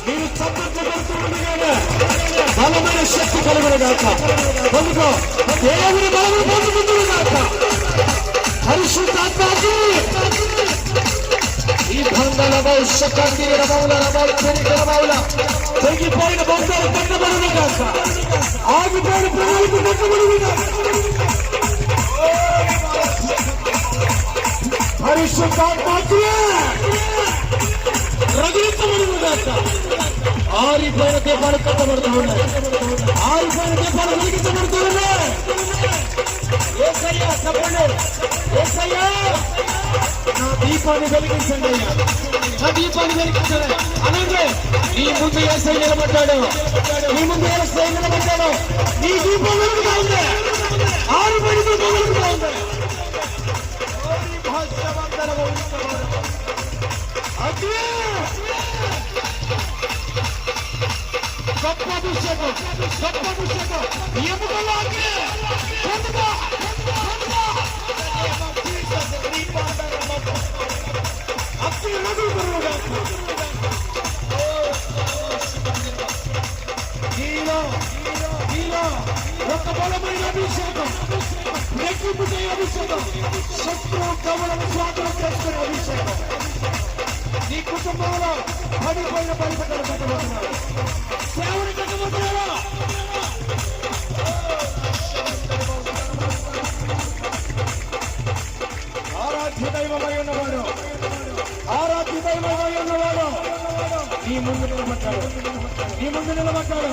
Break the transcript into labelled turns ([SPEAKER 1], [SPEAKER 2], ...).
[SPEAKER 1] మీరు చప్పట్లు కొడుతూ ఉండగానే బలమైన శక్తి కలుగునుగాక. పొందుకో, దేవుని బలమును పొందుకుందురుగాక. పరిశుద్ధాత్మ ఈ బంధల భవిష్యత్తి తెగిపోయిన బంధాలు కట్టబడునుగాక. ఆగిపోయిన ప్రణాళిక కట్టబడునుగాక. పరిశుద్ధాత్మ రగిలించబడునుగాక. ఆరిపోయిన దీపాలు కట్టబడుతూ ఉన్నాయి. ఆరిపోయిన దీపాలు వెలిగించబడుతూ ఉన్నాయి. యేసయ్యా చెప్పండి, యేసయ్యా నా దీపాన్ని వెలిగించండి అయ్యా, నా దీపాన్ని వెలిగించండి అనండి. నీ ముందు యేసయ్య నిలబడ్డాడు, నీ ముందు యేసయ్య నిలబడ్డాడు. నీ దీపం వెలుగుతా ఉంది, ఆరిపోయిన దీపం వెలుగుతా ఉంది. గొప్ప అభిషేకం, గొప్ప అభిషేకం. ఎముకల్లో అగ్ని పొందుకో. ఒక బలమైన అభిషేకం, రెక్కింపు చేయ అభిషేకం, శత్రువు కవలను స్వాతంత్రం చేసుకునే అభిషేకం. నీ కుటుంబంలో పడిపోయిన పరిపటలు కట్టబోతున్నారు, సేవలు కట్టబోతున్నారు. ఆరాధ్య దైవమై ఉన్నవాడు, ఆరాధ్య దైవమై ఉన్నవాడు నీ ముందు నిలబడ్డాడు, నీ ముందు నిలబడ్డాడు.